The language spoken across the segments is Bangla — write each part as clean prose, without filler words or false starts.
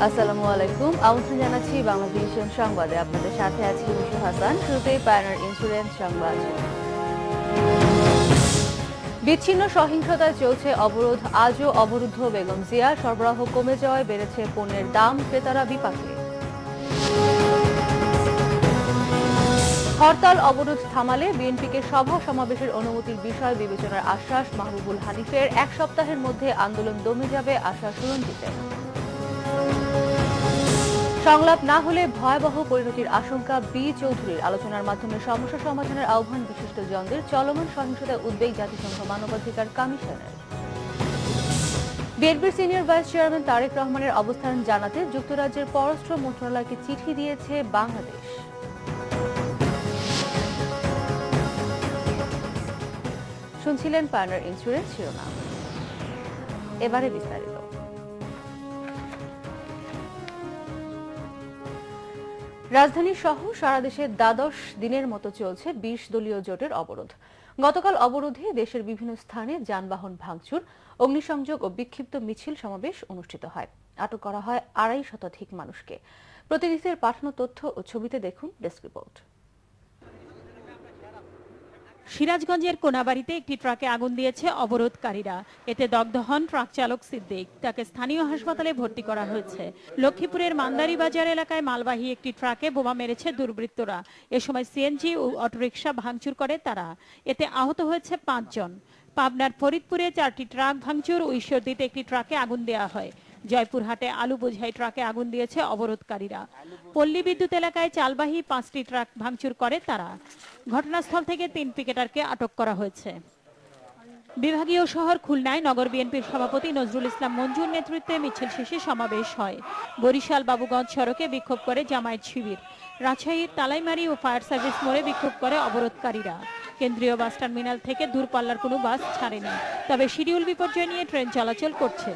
আসসালামু আলাইকুম। আমন্ত্রণ জানাচ্ছি বাংলাদেশের সংবাদে। আপনাদের সাথে আছি মিশু হাসান। শুরুতেই পায়নার ইন্স্যুরেন্স সংবাদ। বিচ্ছিন্ন সহিংসতায় চলছে অবরোধ। আজও অবরুদ্ধ বেগম জিয়া। সরবরাহ কমে যাওয়ায় বেড়েছে পণ্যের দাম, ক্রেতারা বিপাকে। হরতাল অবরোধ থামালে বিএনপিকে সভা সমাবেশের অনুমতির বিষয় বিবেচনার আশ্বাস মাহবুবুল হানিফের। 1 সপ্তাহের মধ্যে আন্দোলন দমে যাবে আশা সুরঞ্জিতের। সংলাপ না হলে ভয়াবহ পরিণতির আশঙ্কা বি চৌধুরীর। আলোচনার মাধ্যমে সমস্যা সমাধানের আহ্বান বিশিষ্টজনদের। চলমান সহিংসতায় উদ্বেগ জাতিসংঘ মানবাধিকার কমিশনের। বিএনপির সিনিয়র ভাইস চেয়ারম্যান তারেক রহমানের অবস্থান জানাতে যুক্তরাজ্যের পররাষ্ট্র মন্ত্রণালয়কে চিঠি দিয়েছে বাংলাদেশ। শুনছিলেন পায়নার ইন্স্যুরেন্স শিরোনাম, এবারে বিস্তারিত। রাজধানী সহ সারা দেশে দ্বাদশ দিনের মতো চলছে 20 দলীয় জোটের অবরোধ। গতকাল অবরোধে দেশের বিভিন্ন স্থানে যানবাহন ভাঙচুর, অগ্নিসংযোগ ও বিক্ষিপ্ত মিছিল সমাবেশ অনুষ্ঠিত হয়। আটক করা হয় 2.5 শতাধিক মানুষকে। প্রতিনিধিদের পাঠানো তথ্য ও ছবিতে দেখুন ডেস্ক রিপোর্ট। সিরাজগঞ্জের কোনাবাড়িতে একটি ট্রাকে আগুন দিয়েছে অবরোধকারীরা। এতে দগ্ধ হন ট্রাক চালক সিদ্দিক। তাকে স্থানীয় হাসপাতালে ভর্তি করা হয়েছে। লক্ষ্মীপুরের মান্দারি বাজার এলাকায় মালবাহী একটি ট্রাকে বোমা মেরেছে দুর্বৃত্তরা। এ সময় সিএনজি ও অটোরিকশা ভাঙচুর করে তারা। এতে আহত হয়েছে 5 জন। পাবনার ফরিদপুরে 4টি ট্রাক ভাঙচুর ও ঈশ্বরদীতে একটি ট্রাকে আগুন দেওয়া হয়। জয়পুরহাটে আলু বোঝাই ট্রাকে আগুন দিয়েছে অবরোধকারীরা। পল্লী বিদ্যুৎ এলাকায় চালবাহী 5টি ট্রাক ভাঙচুর করে তারা। ঘটনাস্থল থেকে 3 পিকেটারকে আটক করা হয়েছে। বিভাগীয় শহর খুলনায় নগর বিএনপির সভাপতি নজরুল ইসলাম মঞ্জুর নেতৃত্বে মিছিল শেষে সমাবেশ হয়। বরিশাল বাবুগঞ্জ সড়কে বিক্ষোভ করে জামায়াত শিবির। রাজশাহীর তালাইমারি ও ফায়ার সার্ভিস মোড়ে বিক্ষোভ করে অবরোধকারীরা। কেন্দ্রীয় বাস টার্মিনাল থেকে দূরপাল্লার কোনো বাস ছাড়েনি, তবে শিডিউল বিপর্যয় নিয়ে ট্রেন চলাচল করছে।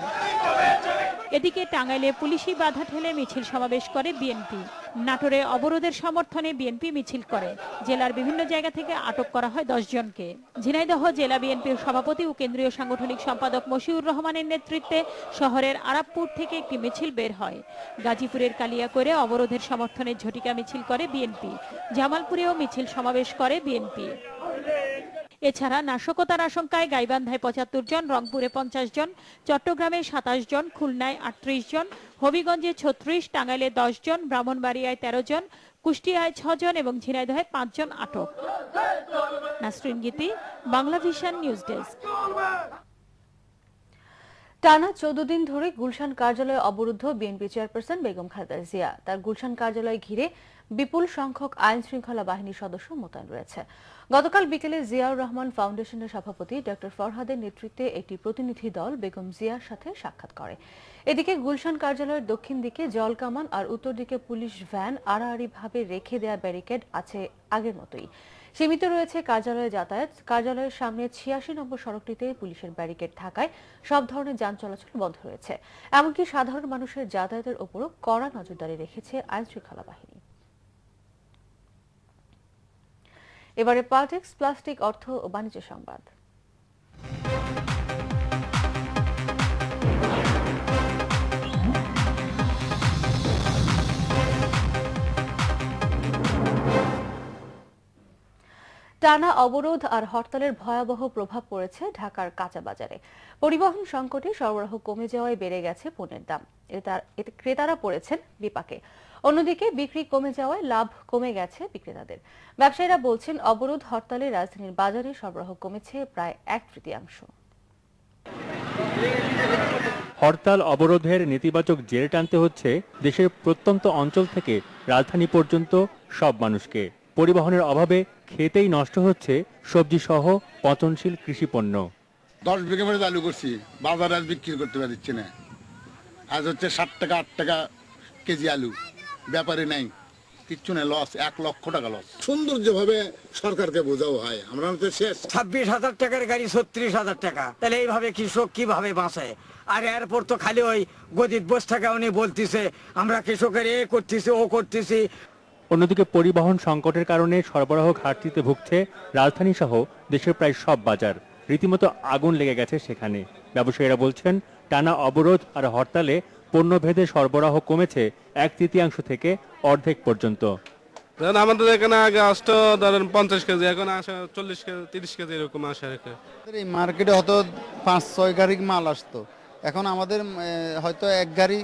এদিকে টাঙ্গাইলে পুলিশি বাধা ঠেলে মিছিল সমাবেশ করে বিএনপি। নাটোরে অবরোধের সমর্থনে বিএনপি মিছিল করে। জেলার বিভিন্ন জায়গা থেকে আটক করা হয় 10 জনকে। ঝিনাইদহ জেলা বিএনপির সভাপতি ও কেন্দ্রীয় সাংগঠনিক সম্পাদক মশিউর রহমানের নেতৃত্বে শহরের আরাপপুর থেকে একটি মিছিল বের হয়। গাজীপুরের কালিয়াকৈরে অবরোধের সমর্থনে ঝটিকা মিছিল করে বিএনপি। জামালপুরেও মিছিল সমাবেশ করে বিএনপি। এছাড়া নাশকতার আশঙ্কায় গাইবান্ধায় 75 জন, রংপুরে 50 জন, চট্টগ্রামে 27 জন, খুলনায় 38 জন, হবিগঞ্জে 36, টাঙ্গাইলে 10 জন, ব্রাহ্মণবাড়িয়ায় 13 জন, কুষ্টিয়ায় 6 জন এবং ঝিনাইদহে 5 জন আটক। নাসরিন গীতি, বাংলা ভিশন নিউজ ডেস্ক। টানা 14 দিন ধরে গুলশান কার্যালয়ে অবরুদ্ধ বিএনপি চেয়ারপারসন বেগম খালেদা জিয়া। তার গুলশান কার্যালয় ঘিরে বিপুল সংখ্যক আইন শৃঙ্খলা বাহিনীর সদস্য মোতায়েন রয়েছে। গতকাল বিকেলে জিয়াউর রহমান ফাউন্ডেশনের সভাপতি ডক্টর ফরহাদের নেতৃত্বে একটি প্রতিনিধি দল বেগম জিয়ার সাথে সাক্ষাৎ করে। এদিকে গুলশান কার্যালয়ের দক্ষিণ দিকে জলকামান আর উত্তর দিকে পুলিশ ভ্যান আড়াআড়িভাবে রেখে দেয়া ব্যারিকেড আছে আগের মতোই। সীমিত রয়েছে কার্যালয়ে যাতায়াত। কার্যালয়ের সামনে 86 নম্বর সড়কটিতে পুলিশের ব্যারিকেড থাকায় সব ধরনের যান চলাচল বন্ধ রয়েছে। এমনকি সাধারণ মানুষের যাতায়াতের উপরও কড়া নজরদারি রেখেছে আইন শৃঙ্খলা বাহিনী। এবারে পালটেক্স প্লাস্টিক, অর্থ ও বাণিজ্য সংবাদ। টানা অবরোধ আর হরতালের ভয়াবহ প্রভাব পড়েছে ঢাকার কাঁচা বাজারে। পরিবহন সংকটে সরবরাহ কমে যাওয়ায় বেড়ে গেছে পণ্যের দাম। এতে ক্রেতারা পড়েছেন বিপাকে। অন্যদিকে বিক্রি কমে যাওয়ায় লাভ কমে গেছে বিক্রেতাদের। ব্যবসায়ীরা বলছেন, অবরোধ হরতালে রাজধানীর বাজারে সরবরাহ কমেছে প্রায় 1/3। হরতাল অবরোধের নেতিবাচক জের টানতে হচ্ছে দেশের প্রত্যন্ত অঞ্চল থেকে রাজধানী পর্যন্ত সব মানুষকে। পরিবহনের অভাবে খেতেই নষ্ট হচ্ছে সবজি সহ পচনশীল কৃষিপণ্য। 10 বিঘা করে আলু করছি, বাজারে আজ বিক্রি করতে পারছি না। আজ হচ্ছে 7 টাকা 8 টাকা কেজি আলু, ব্যাপারে নাই, কিচ্ছু নেই, লস, 1 লক্ষ টাকা লস। সৌন্দর্যভাবে সরকারকে বোঝাও হয়, আমরা তো শেষ। 26,000 টাকার গাড়ি 36,000 টাকা, তাহলে এইভাবে কৃষক কিভাবে বাঁচে? আর এরপর তো খালি ওই গদিত বসে থাকা উনি বলতেছে আমরা কৃষকের এ করতেছি ও করতেছি। অন্যদিকে পরিবহন সংকটের কারণে সরবরাহ ঘাটতিতে ভুগছে রাজধানী সহ দেশের প্রায় সব বাজার। রীতিমতো আগুন লেগে গেছে সেখানে। ব্যবসায়ীরা বলছেন, টানা অবরোধ আর হরতালে পণ্যভেদে সরবরাহ কমেছে 1/3 থেকে অর্ধেক পর্যন্ত। আমাদের এখানে আগে আসতো ধরেন 50 কেজি, এখন আসে 40 কেজি 30 কেজি এরকম আসে। এই মার্কেটে হয়তো 5-6 গাড়ি মাল আসতো, এখন আমাদের হয়তো 1 গাড়ি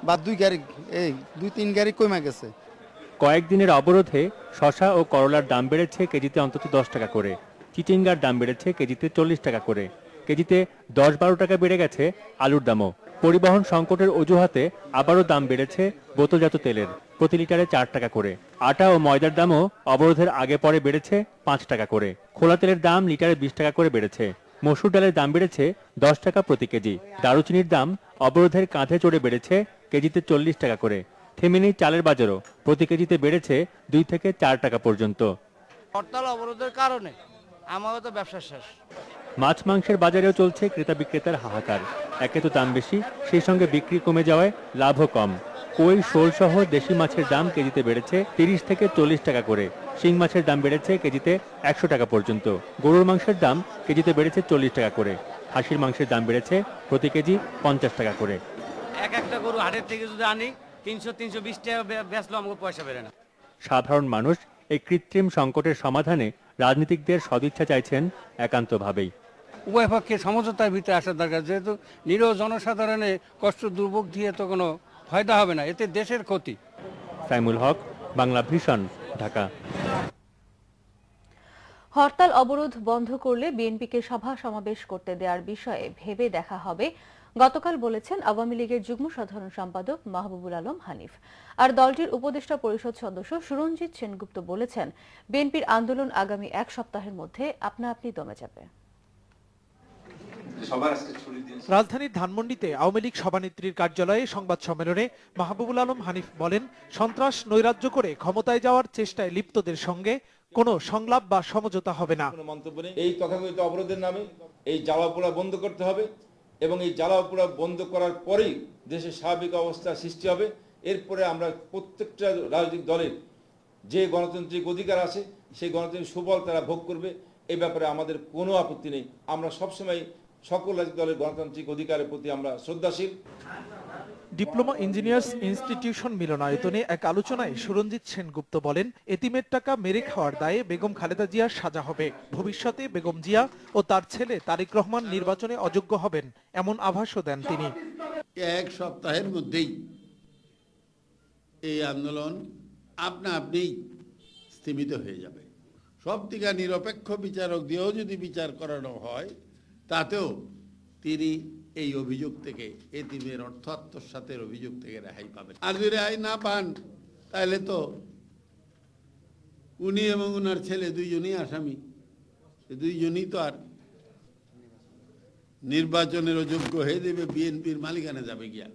বা 2 গাড়ি, এই 2-3 গাড়ি কমে গেছে। কয়েকদিনের অবরোধে শসা ও করলার দাম বেড়েছে কেজিতে অন্তত 10 টাকা করে, চিচিঙ্গার দাম বেড়েছে কেজিতে 40 টাকা করে, কেজিতে 10-12 টাকা বেড়ে গেছে আলুর দামও। পরিবহন সংকটের অজুহাতে আবারও দাম বেড়েছে বোতলজাত তেলের, প্রতি লিটারে 4 টাকা করে। আটা ও ময়দার দামও অবরোধের আগে পরে বেড়েছে 5 টাকা করে। খোলা তেলের দাম লিটারে 20 টাকা করে বেড়েছে। মসুর ডালের দাম বেড়েছে 10 টাকা প্রতি কেজি। দারুচিনির দাম অবরোধের কাঁধে চড়ে বেড়েছে কেজিতে 40 টাকা করে। থেমে নেই চালের বাজারও, প্রতি কেজিতে বেড়েছে 2 থেকে 4 টাকা পর্যন্ত। হরতাল অবরোধের কারণে আমারও তো ব্যবসা শেষ। মাছ মাংসের বাজারেও চলছে ক্রেতা বিক্রেতার হাহাকার। একে তো দাম বেশি, সেই সঙ্গে বিক্রি কমে যাওয়ায় লাভও কম। কই, শোল সহ দেশি মাছের দাম কেজিতে বেড়েছে 30 থেকে 40 টাকা করে। শিং মাছের দাম বেড়েছে কেজিতে 100 টাকা পর্যন্ত। গরুর মাংসের দাম কেজিতে বেড়েছে 40 টাকা করে। খাসির মাংসের দাম বেড়েছে প্রতি কেজি 50 টাকা করে। একটা গরু হাটের থেকে যদি আনি 300-320 টাকা বেচলো, আমাকে পয়সা বেড়ে না। সাধারণ মানুষ এই কৃত্রিম সংকটের সমাধানে রাজনীতিকদের সদিচ্ছা চাইছেন একান্তভাবেই। উভয় পক্ষের সমঝোতার ভিতরে আসা দরকার, যেহেতু নিরীহ জনসাধারণের কষ্ট দুর্ভোগ দিয়ে তো কোনো ফায়দা হবে না, এতে দেশের ক্ষতি। সাইমুল হক, বাংলা ভিশন, ঢাকা। হরতাল অবরোধ বন্ধ করলে বিএনপিকে সভা সমাবেশ করতে দেওয়ার বিষয়ে ভেবে দেখা হবে, গতকাল বলেছেন আওয়ামী লীগের যুগ্ম সাধারণ সম্পাদক মাহবুবুল আলম হানিফ। আর দলটির উপদেষ্টা পরিষদ সদস্য সুরঞ্জিত সেনগুপ্ত বলেছেন, বিএনপির আন্দোলন আগামী 1 সপ্তাহের মধ্যে আপনা আপনি দমে যাবে। রাজধানীর ধানমন্ডিতে আওয়ামী লীগ সভানেত্রীর কার্যালয়ে সংবাদ সম্মেলনে মাহবুবুল আলম হানিফ বলেন, সন্ত্রাস নৈরাজ্য করে ক্ষমতায় যাওয়ার চেষ্টায় লিপ্তদের সঙ্গে কোনো সংলাপ বা সমঝোতা হবে না। এই তথাকথিত অবরোধের নামে এই জ্বালাপোড়া বন্ধ করতে হবে এবং এই জ্বালাপোড়া বন্ধ করার পরেই দেশের স্বাভাবিক অবস্থা সৃষ্টি হবে। এরপরে আমরা প্রত্যেকটা রাজনৈতিক দলের যে গণতান্ত্রিক অধিকার আছে সেই গণতান্ত্রিক সুফল তারা ভোগ করবে। এই ব্যাপারে আমাদের কোনো আপত্তি নেই। আমরা সবসময় সকল রাজনৈতিক দলের গণতান্ত্রিক অধিকারের প্রতি আমরা শ্রদ্ধাশীল। ডিপ্লোমা ইঞ্জিনিয়ার্স ইনস্টিটিউশন মিলনায়তনে এক আলোচনায় সুরঞ্জিত সেনগুপ্ত বলেন, এতিমের টাকা মেরে খাওয়ার দায়ে বেগম খালেদা জিয়ার সাজা হবে। ভবিষ্যতে বেগম জিয়া ও তার ছেলে তারেক রহমান নির্বাচনে অযোগ্য হবেন, এমন আভাসও দেন তিনি। 1 সপ্তাহের মধ্যেই এই আন্দোলন আপনা আপনিই স্থিমিত হয়ে যাবে। সব থেকে নিরপেক্ষ বিচারক দিয়েও যদি বিচার করানো হয়, তাতেও তিনি এই অভিযোগ থেকে, এতিমের অর্থ আত্মসাতের অভিযোগ থেকে রেহাই পাবেন। আর যদি রেহাই না পান, তাহলে তো উনি এবং উনার ছেলে দুইজনই আসামি, দুইজনই তো আর নির্বাচনের অযোগ্য হয়ে দেবে, বিএনপির মালিকানা যাবে গিয়া।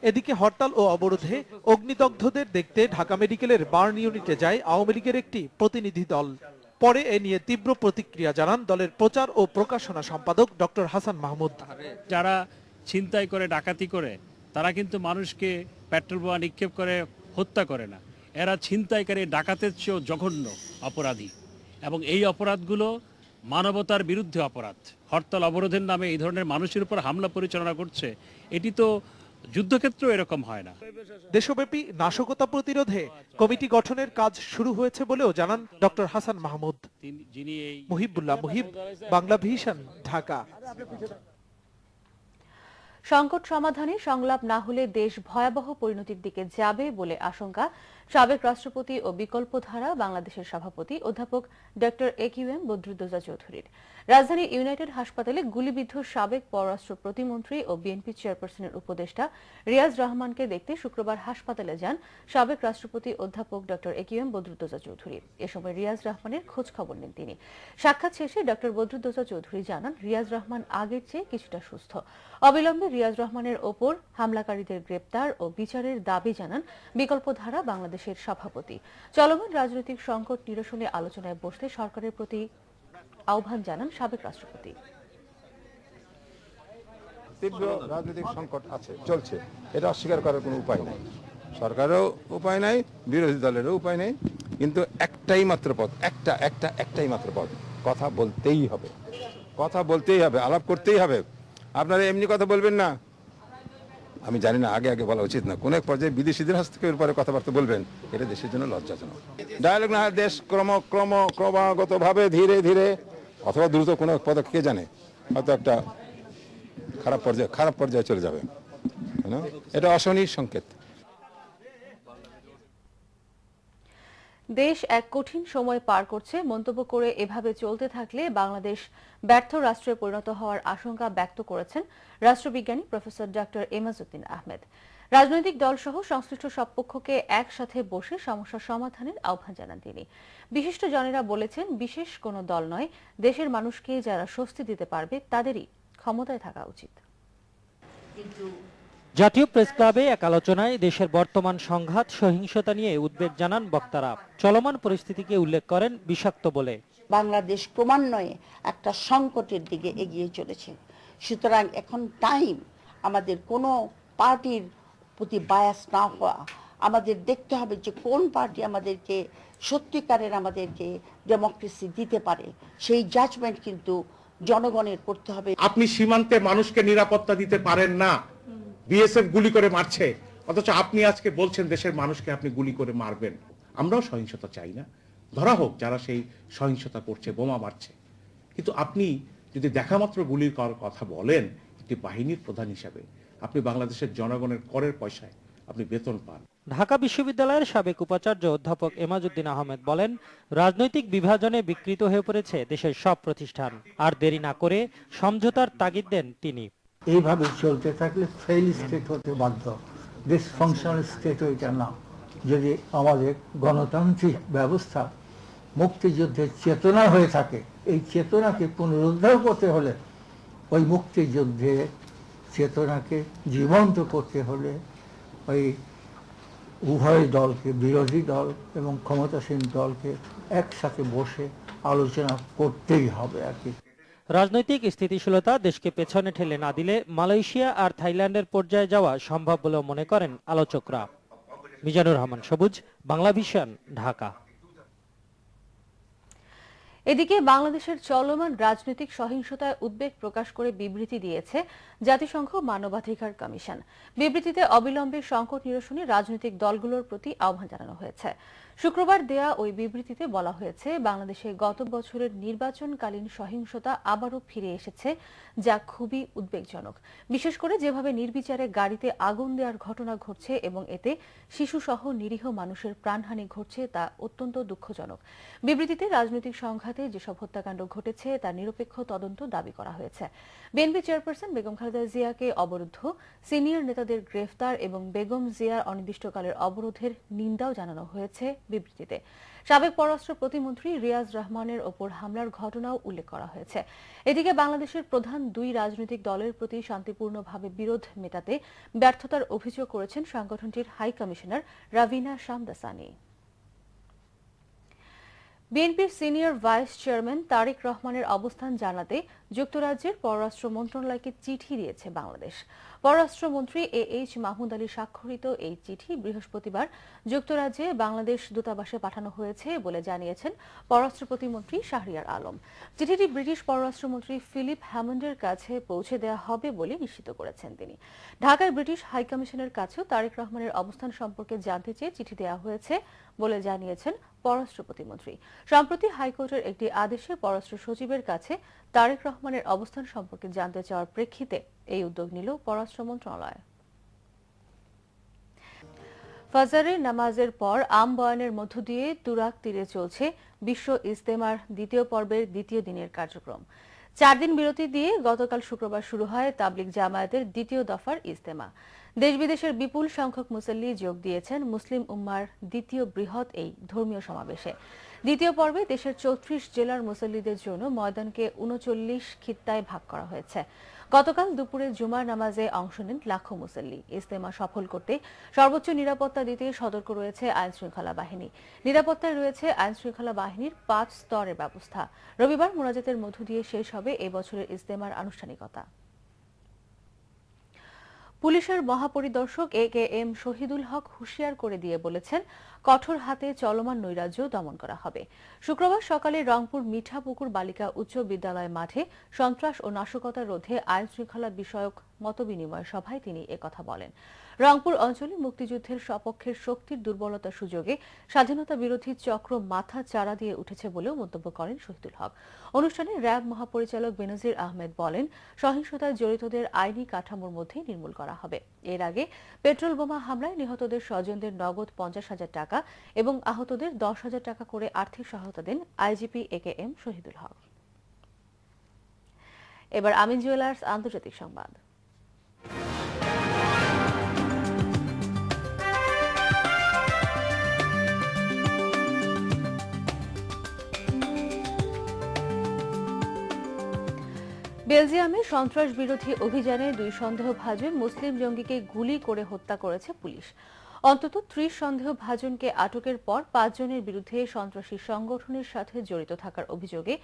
এদিকে হরতাল ও অবরোধে অগ্নিদগ্ধদের দেখতে ঢাকা মেডিকেলের বার্ন ইউনিটে যায় আওয়ামী লীগের একটি প্রতিনিধি দল। পরে এ নিয়ে তীব্র প্রতিক্রিয়া জানান দলের প্রচার ও প্রকাশনা সম্পাদক ডক্টর হাসান মাহমুদ। যারা ছিনতাই করে, ডাকাতি করে, তারা কিন্তু মানুষকে পেট্রোল বোমা নিক্ষেপ করে হত্যা করে না। এরা ছিনতাইকারী, ডাকাতের চেয়েও জঘন্য অপরাধী, এবং এই অপরাধগুলো মানবতার বিরুদ্ধে অপরাধ। হরতাল অবরোধের নামে এই ধরনের মানুষের উপর হামলা পরিচালনা করছে, এটি তো যুদ্ধক্ষেত্রেও এরকম হয় না। দেশব্যাপী নাশকতা প্রতিরোধে কমিটি গঠনের কাজ শুরু হয়েছে বলেও জানান ডক্টর হাসান মাহমুদ। মুহিবুল্লাহ মুহিব, বাংলা ভিশন, ঢাকা। সংকট সমাধানে সংলাপ না হলে দেশ ভয়াবহ পরিণতির দিকে যাবে বলে আশঙ্কা সাবেক রাষ্ট্রপতি ও বিকল্পধারা বাংলাদেশের সভাপতি অধ্যাপক ডক্টর একিউএম বদরুদ্দোজা চৌধুরীর। রাজধানী ইউনাইটেড হাসপাতালে গুলিবিদ্ধ সাবেক পররাষ্ট্র প্রতিমন্ত্রী ও বিএনপি চেয়ারপারসনের উপদেষ্টা রিয়াজ রহমানকে দেখতে শুক্রবার হাসপাতালে যান সাবেক রাষ্ট্রপতি অধ্যাপক ডক্টর একিউএম বদরুদ্দোজা চৌধুরী। এ সময় রিয়াজ রহমানের খোঁজ খবর নেন তিনি। সাক্ষাৎ শেষে ডক্টর বদরুদ্দোজা চৌধুরী জানান, রিয়াজ রহমান আগের চেয়ে কিছুটা সুস্থ। অবিলম্বে রিয়াজ রহমানের ওপর হামলাকারীদের গ্রেপ্তার ও বিচারের দাবি জানান বিকল্পধারা বাংলাদেশের সভাপতি। চলমান রাজনৈতিক সংকট নিরসনে আলোচনায় বসতে সরকারের প্রতি আহ্বান জানান সাবেক রাষ্ট্রপতি। তীব্র রাজনৈতিক সংকট আছে, চলছে, এটা অস্বীকার করার কোনো উপায় নাই। সরকারেরও উপায় নাই, বিরোধী দলেরও উপায় নেই, কিন্তু একটাই মাত্র পথ, একটাই মাত্র পথ, কথা বলতেই হবে, কথা বলতেই হবে, আলাপ করতেই হবে। আপনারা এমনি কথা বলবেন না, আমি জানি না, আগে আগে বলা উচিত না। কোন এক পর্যায়ে বিদেশিদের হস্তক্ষেপের উপরে কথাবার্তা বলবেন, এটা দেশের জন্য লজ্জাজনক। ডায়ালগ না হয় দেশ ক্রমাগতভাবে ধীরে ধীরে অথবা দ্রুত কোনো পদক্ষেপ, কে জানে, হয়তো একটা খারাপ পর্যায়ে চলে যাবে। এটা অশনির সংকেত। দেশ এক কঠিন সময় পার করছে মন্তব্য করে এভাবে চলতে থাকলে বাংলাদেশ ব্যর্থ রাষ্ট্রে পরিণত হওয়ার আশঙ্কা ব্যক্ত করেছেন রাষ্ট্রবিজ্ঞানী প্রফেসর ডক্টর এমাজউদ্দিন আহমেদ। রাজনৈতিক দল সহ সংশ্লিষ্ট সব পক্ষকে একসাথে বসে সমস্যা সমাধানের আহ্বান জানান তিনি। বিশিষ্ট জনেরা বলেছেন, বিশেষ কোনো দল নয়, দেশের মানুষকে যারা স্বস্তি দিতে পারবে তাদেরই ক্ষমতায় থাকা উচিত। জাতীয় প্রেস ক্লাবে এক আলোচনায় দেশের বর্তমান সংঘাত সহিংসতা নিয়ে উদ্বেগ জানান বক্তারা। চলমান পরিস্থিতিকে উল্লেখ করেন বিষাক্ত বলে। বাংলাদেশ ক্রমান্বয়ে একটা সংকটের দিকে এগিয়ে চলেছে। সুতরাং এখন টাইম আমাদের কোনো পার্টির প্রতি বায়াস না হওয়া, আমাদের দেখতে হবে যে কোন পার্টি আমাদেরকে সত্যিকারের আমাদেরকে ডেমোক্রেসি দিতে পারে, সেই জাজমেন্ট কিন্তু জনগণের করতে হবে। আপনি সীমান্তে মানুষকে নিরাপত্তা দিতে পারেন না, বিএসএফ গুলি করে মারছে, অথচ আপনি আজকে বলছেন দেশের মানুষকে আপনি গুলি করে মারবেন। আমরাও সহিংসতা চাই না, ধরা হোক যারা সেই সহিংসতা করছে, বোমা মারছে, কিন্তু আপনি যদি দেখামাত্র গুলির কথা বলেন, একটি বাহিনীর প্রধান হিসাবে আপনি বাংলাদেশের জনগণের করের পয়সায় আপনি বেতন পান। ঢাকা বিশ্ববিদ্যালয়ের সাবেক উপাচার্য অধ্যাপক এমাজউদ্দিন আহমেদ বলেন, রাজনৈতিক বিভাজনে বিকৃত হয়ে পড়েছে দেশের সব প্রতিষ্ঠান, আর দেরি না করে সমঝোতার তাগিদ দেন তিনি। এইভাবে চলতে থাকলে ফেল স্টেট হতে বাধ্য, ডিসফাংশনাল স্টেট ওইটা না। যদি আমাদের গণতান্ত্রিক ব্যবস্থা মুক্তিযুদ্ধের চেতনা হয়ে থাকে, এই চেতনাকে পুনরুদ্ধার করতে হলে, ওই মুক্তিযুদ্ধের চেতনাকে জীবন্ত করতে হলে ওই উভয় দলকে, বিরোধী দল এবং ক্ষমতাসীন দলকে একসাথে বসে আলোচনা করতেই হবে আর কি। রাজনৈতিক স্থিতিশীলতা দেশকে পেছনে ঠেলে না দিলে মালয়েশিয়া আর থাইল্যান্ডের পর্যায়ে যাওয়া সম্ভব বলেও মনে করেন আলোচকরা। মিজানুর রহমান সবুজ, বাংলা ভিশন, ঢাকা। এদিকে বাংলাদেশের চলমান রাজনৈতিক সহিংসতায় উদ্বেগ প্রকাশ করে বিবৃতি দিয়েছে জাতিসংঘ মানবাধিকার কমিশন। বিবৃতিতে অবিলম্বে সংকট নিরসনে রাজনৈতিক দলগুলোর প্রতি আহ্বান জানানো হয়েছে। শুক্রবার দেয়া ওই বিবৃতিতে বলা হয়েছে, বাংলাদেশে গত বছরের নির্বাচনকালীন সহিংসতা আবারও ফিরে এসেছে, যা খুবই উদ্বেগজনক। বিশেষ করে যেভাবে নির্বিচারে গাড়িতে আগুন দেওয়ার ঘটনা ঘটছে এবং এতে শিশুসহ নিরীহ মানুষের প্রাণহানি ঘটছে, তা অত্যন্ত দুঃখজনক। বিবৃতিতে রাজনৈতিক সংঘাতে যেসব হত্যাকাণ্ড ঘটেছে তার নিরপেক্ষ তদন্ত দাবি করা হয়েছে। বিএনপি চেয়ারপারসন বেগম খালেদা জিয়াকে অবরুদ্ধ, সিনিয়র নেতাদের গ্রেফতার এবং বেগম জিয়ার অনির্দিষ্টকালের অবরোধের নিন্দাও জানানো হয়েছে বিবৃতিতে। সাবেক পররাষ্ট্র প্রতিমন্ত্রী রিয়াজ রহমানের ওপর হামলার ঘটনাও উল্লেখ করা হয়েছে। এদিকে বাংলাদেশের প্রধান দুই রাজনৈতিক দলের প্রতি শান্তিপূর্ণভাবে বিরোধ মেটাতে ব্যর্থতার অভিযোগ করেছেন সংগঠনটির হাই কমিশনার রাভিনা শামদাসানি। বিএনপির সিনিয়র ভাইস চেয়ারম্যান তারেক রহমানের অবস্থান জানাতে যুক্তরাজ্যের পররাষ্ট্র মন্ত্রণালয়কে চিঠি দিয়েছে বাংলাদেশ। পররাষ্ট্রমন্ত্রী এইচ মাহমুদ আলী স্বাক্ষরিত এই চিঠি বৃহস্পতিবার যুক্তরাজ্যে বাংলাদেশ দূতাবাসে পাঠানো হয়েছে বলে জানিয়েছেন পররাষ্ট্র প্রতিমন্ত্রী শাহরিয়ার আলম। চিঠিটি ব্রিটিশ পররাষ্ট্রমন্ত্রী ফিলিপ হ্যামন্ডের কাছে পৌঁছে দেওয়া হবে বলে নিশ্চিত করেছেন তিনি। ঢাকায় ব্রিটিশ হাইকমিশনের কাছেও তারেক রহমানের অবস্থান সম্পর্কে জানতে চেয়ে চিঠি দেওয়া হয়েছে বলে জানিয়েছেন পররাষ্ট্র প্রতিমন্ত্রী। সম্প্রতি হাইকোর্টের একটি আদেশে পররাষ্ট্র সচিবের কাছে তারেক রহমানের অবস্থান সম্পর্কে জানতে চাওয়ার প্রেক্ষিতে এই উদ্যোগ নিল পররাষ্ট্র মন্ত্রণালয়। ফজরের নামাজের পর আম বয়ানের মধ্য দিয়ে তুরাগ তীরে চলছে বিশ্ব ইজতেমার দ্বিতীয় পর্বের দ্বিতীয় দিনের কার্যক্রম। 4 দিন বিরতি দিয়ে গতকাল শুক্রবার শুরু হয় তাবলিগ জামায়াতের দ্বিতীয় দফার ইজতেমা। দেশ বিদেশের বিপুল সংখ্যক মুসল্লি যোগ দিয়েছেন মুসলিম উম্মার দ্বিতীয় বৃহৎ এই ধর্মীয় সমাবেশে। দ্বিতীয় পর্বে দেশের 34 জেলার মুসল্লিদের জন্য ময়দানকে 39 খিত্তায় ভাগ করা হয়েছে। গতকাল দুপুরে জুমার নামাজে অংশ নেন লাখো মুসল্লি। ইজতেমা সফল করতে সর্বোচ্চ নিরাপত্তা দিতে সতর্ক রয়েছে আইন শৃঙ্খলা বাহিনী। নিরাপত্তায় রয়েছে আইন শৃঙ্খলা বাহিনীর 5 স্তরের ব্যবস্থা। রবিবার মুনাজাতের মধ্য দিয়ে শেষ হবে এবছরের ইজতেমার আনুষ্ঠানিকতা। পুলিশের মহাপরিদর্শক AKM শহীদুল হক হুঁশিয়ার করে দিয়ে বলেছেন, কঠোর হাতে চলমান নৈরাজ্য দমন করা হবে। শুক্রবার সকালে রংপুর মিঠাপুকুর বালিকা উচ্চ বিদ্যালয় মাঠে সন্ত্রাস ও নাশকতা রোধে আইন শৃঙ্খলা বিষয়ক মতবিনিময় সভায় তিনি একথা বলেন। রংপুর অঞ্চলে মুক্তিযুদ্ধের সপক্ষের শক্তির দুর্বলতার সুযোগে স্বাধীনতা বিরোধী চক্র মাথা চাড়া দিয়ে উঠেছে বলেও মন্তব্য করেন শহীদুল হক। অনুষ্ঠানে র্যাব মহাপরিচালক বেনজির আহমেদ বলেন, সহিংসতায় জড়িতদের আইনি কাঠামোর মধ্যে নির্মূল করা হবে। এর আগে পেট্রোল বোমা হামলায় নিহতদের স্বজনদের নগদ 50,000 টাকা এবং আহতদের 10,000 টাকা করে আর্থিক সহায়তা দেন আইজিপি AKM শহীদুল হক। এবার আমিন জুয়েলার্স আন্তর্জাতিক সংবাদ। বেলজিয়ামে সন্ত্রাস বিরোধী অভিযানে 2 সন্দেহভাজন মুসলিম জঙ্গিকে গুলি করে হত্যা করেছে পুলিশ। অন্তত 30 সন্দেহভাজনকে আটকের পর 5 জনের বিরুদ্ধে সন্ত্রাসী সংগঠনের সাথে জড়িত থাকার অভিযোগে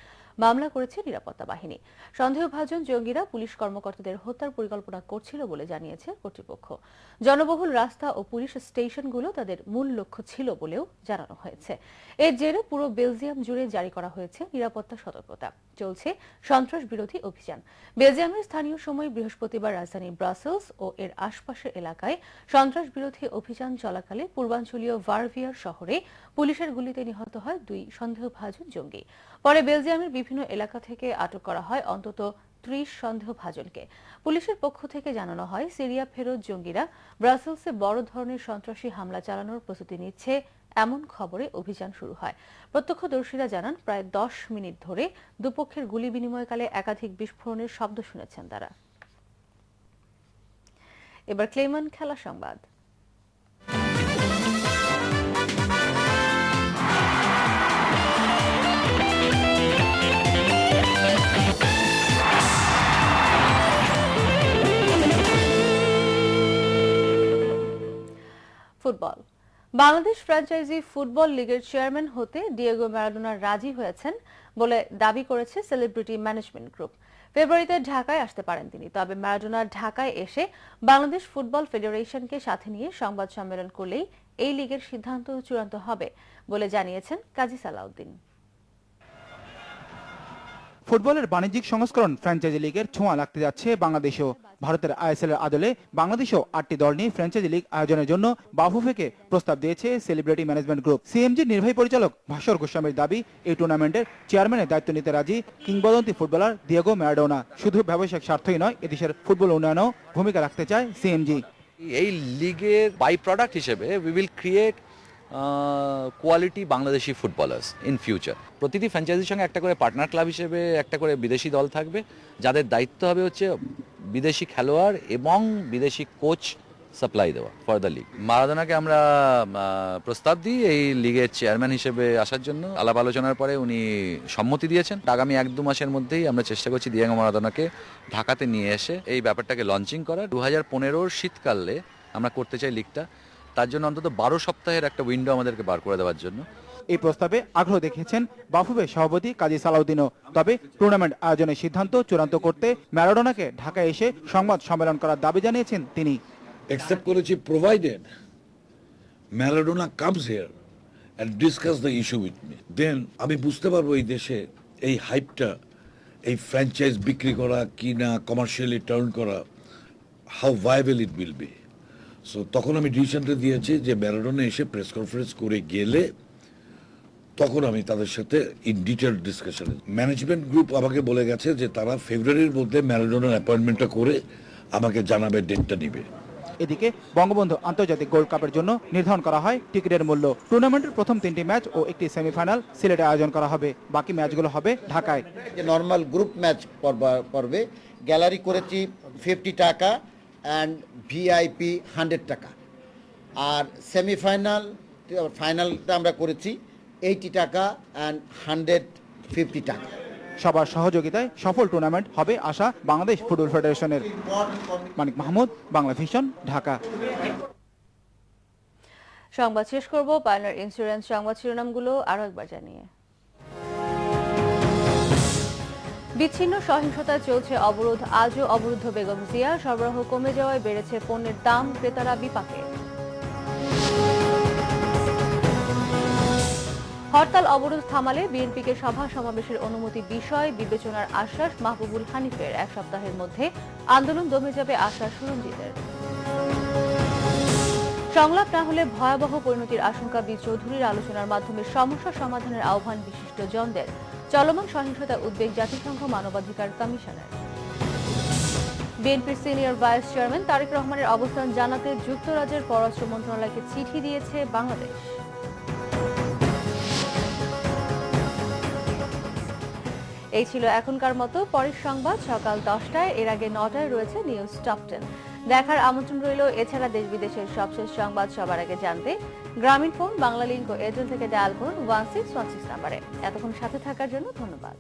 মামলা করেছে নিরাপত্তা বাহিনী। সন্দেহভাজন জঙ্গিরা পুলিশ কর্মকর্তাদের হত্যার পরিকল্পনা করছিল বলে জানিয়েছে কর্তৃপক্ষ। জনবহুল রাস্তা ও পুলিশ স্টেশনগুলো তাদের মূল লক্ষ্য ছিল বলেও জানানো হয়েছে। এর জেরে পুরো বেলজিয়াম জুড়ে জারি করা হয়েছে নিরাপত্তা সতর্কতা। চলছে সন্ত্রাস বিরোধী অভিযান। বেলজিয়ামের স্থানীয় সময় বৃহস্পতিবার রাজধানী ব্রাসেলস ও এর আশপাশের এলাকায় সন্ত্রাস বিরোধী অভিযান চলাকালে পূর্বাঞ্চলীয় ভারভিয়ার শহরে পুলিশের গুলিতে নিহত হয় 2 সন্দেহভাজন জঙ্গি। পরে বেলজিয়ামের বিভিন্ন এলাকা থেকে আটক করা হয় অন্তত 30 সন্দেহভাজনকে। পুলিশের পক্ষ থেকে জানানো হয়, সিরিয়া ফেরত জঙ্গিরা ব্রাসেলসে বড় ধরনের সন্ত্রাসী হামলা চালানোর প্রস্তুতি নিচ্ছে এমন খবরে অভিযান শুরু হয়। প্রত্যক্ষদর্শীরা জানান, প্রায় 10 মিনিট ধরে দুপক্ষের গুলি বিনিময়কালে একাধিক বিস্ফোরণের শব্দ শুনেছেন তারা। এবার ক্লেমান খেলা সংবাদ। ফুটবল। বাংলাদেশ ফ্র্যাঞ্চাইজি ফুটবল লিগের চেয়ারম্যান হতে ডিয়েগো ম্যারাডোনা রাজি হয়েছেন বলে দাবি করেছে সেলিব্রিটি ম্যানেজমেন্ট গ্রুপ। ফেব্রুয়ারিতে ঢাকায় আসতে পারেন তিনি। তবে ম্যারাডোনা ঢাকায় এসে বাংলাদেশ ফুটবল ফেডারেশনকে সাথে নিয়ে সংবাদ সম্মেলন করলেই এই লিগের সিদ্ধান্ত চূড়ান্ত হবে বলে জানিয়েছেন কাজী সালাউদ্দিন। ফুটবলের বাণিজ্যিক সংস্করণ ফ্র্যাঞ্চাইজি লিগের ছোঁয়া লাগতে যাচ্ছে বাংলাদেশেও। ভারতের ISL এর আদলে বাংলাদেশও 8টি দল নিয়ে ফ্র্যাঞ্চাইজি লিগ আয়োজনের জন্য বাফুফেকে প্রস্তাব দিয়েছে সেলিব্রিটি ম্যানেজমেন্ট গ্রুপ। সিএমজির নির্বাহী পরিচালক ভাস্কর গোস্বামীর দাবি, এই টুর্নামেন্টের চেয়ারম্যানের দায়িত্ব নিতে রাজি কিংবদন্তি ফুটবলার ডিয়েগো ম্যারাডোনা। শুধু ব্যবসায়িক স্বার্থই নয়, এদেশের ফুটবল উন্নয়নেও ভূমিকা রাখতে চায় সিএমজি। এই লিগের বাই প্রোডাক্ট হিসেবে we will create quality Bangladeshi footballers in future. প্রতিটি ফ্র্যাঞ্চাইজির সঙ্গে একটা করে পার্টনার ক্লাব হিসেবে একটা করে বিদেশি দল থাকবে, যাদের দায়িত্ব হবে হচ্ছে বিদেশি খেলোয়াড় এবং বিদেশি কোচ সাপ্লাই দেওয়া ফর দ্য লিগ। মারাদোনাকে আমরা প্রস্তাব দিই এই লিগের চেয়ারম্যান হিসেবে আসার জন্য। আলাপ আলোচনার পরে উনি সম্মতি দিয়েছেন। আগামী 1-2 মাসের মধ্যেই আমরা চেষ্টা করছি ডিয়েগো মারাদোনাকে ঢাকাতে নিয়ে এসে এই ব্যাপারটাকে লঞ্চিং করার। 2015 শীতকালে আমরা করতে চাই লিগটা, তার জন্য অন্তত 12 সপ্তাহের একটা উইন্ডো আমাদেরকে বার করে দেওয়ার জন্য। এই প্রস্তাবে আগ্রহ দেখিয়েছেন বাফুফে সভাপতি কাজী সালাউদ্দিনও। তবে টুর্নামেন্ট আয়োজনের সিদ্ধান্ত চূড়ান্ত করতে ম্যারাডোনাকে ঢাকায় এসে সংবাদ সম্মেলন করার দাবি জানিয়েছেন তিনি। অ্যাকসেপ্ট করেছি provided Maradona comes here and discuss the issue with me, then আমি বুঝতে পারবো এই দেশে এই হাইপটা, এই ফ্র্যাঞ্চাইজ বিক্রি করা কি না কমার্শিয়ালি টার্ন করা, how viable it will be. So তখন আমি ডিসিশনটা দিয়েছি যে ম্যারাডোনা এসে প্রেস কনফারেন্স করে গেলে তখন আমি তাদের সাথে ইন ডিটেল ডিসকাশনে। ম্যানেজমেন্ট গ্রুপ আমাকে বলে গেছে যে তারা ফেব্রুয়ারির মধ্যে ম্যারাডোনার অ্যাপয়েন্টমেন্টটা করে আমাকে জানাবে, ডেটটা নিবে। এদিকে বঙ্গবন্ধু আন্তর্জাতিক গোল্ড কাপের জন্য নির্ধারণ করা হয় টিকিটের মূল্য। টুর্নামেন্টের প্রথম 3টি ম্যাচ ও একটি সেমিফাইনাল সিলেটে আয়োজন করা হবে, বাকি ম্যাচগুলো হবে ঢাকায়। নর্মাল গ্রুপ ম্যাচ পর্বে গ্যালারি করেছি 50 টাকা অ্যান্ড ভিআইপি 100 টাকা, আর সেমিফাইনাল ফাইনালটা আমরা করেছি 80 টাকা অ্যান্ড 150 টাকা। সবার সহযোগিতায় সফল টুর্নামেন্ট হবে আশা বাংলাদেশ ফুটবল ফেডারেশনের। মানিক মাহমুদ, বাংলা ভিশন, ঢাকা। সংবাদ শেষ করব পাইওনিয়ার ইন্স্যুরেন্স সংবাদ শিরোনামগুলো আরো একবার জানিয়ে। বিচ্ছিন্ন সহিংসতায় চলছে অবরোধ, আজও অবরুদ্ধ বেগম জিয়া। সরবরাহ কমে যাওয়ায় বেড়েছে পণ্যের দাম, ক্রেতারা বিপাকে। হরতাল অবরোধ থামালে বিএনপিকে সভা সমাবেশের অনুমতি বিষয় বিবেচনার আশ্বাস মাহবুবুল হানিফের। 1 সপ্তাহের মধ্যে আন্দোলন দমে যাবে আশ্বাস সুরঞ্জিতের। সংলাপ না হলে ভয়াবহ পরিণতির আশঙ্কা বি চৌধুরীর। আলোচনার মাধ্যমে সমস্যা সমাধানের আহ্বান বিশিষ্ট জনদের। চলমান সহিংসতা উদ্বেগ জাতিসংঘ মানবাধিকার কমিশনের। বিএনপির সিনিয়র ভাইস চেয়ারম্যান তারেক রহমানের অবস্থান জানাতে যুক্তরাজ্যের পররাষ্ট্র মন্ত্রণালয়কে চিঠি দিয়েছে বাংলাদেশ। এই ছিল এখনকার মতো। পরের সংবাদ সকাল 10টায়, এর আগে 9টায় রয়েছে নিউজ টপ 10। দেখার আমন্ত্রণ রইল। এছাড়া দেশ বিদেশের সবশেষ সংবাদ সবার আগে জানতে গ্রামীণ ফোন, বাংলা লিংক ও এয়ারটেল থেকে ডায়াল করুন 1616 নাম্বারে। এতক্ষণ সাথে থাকার জন্য ধন্যবাদ।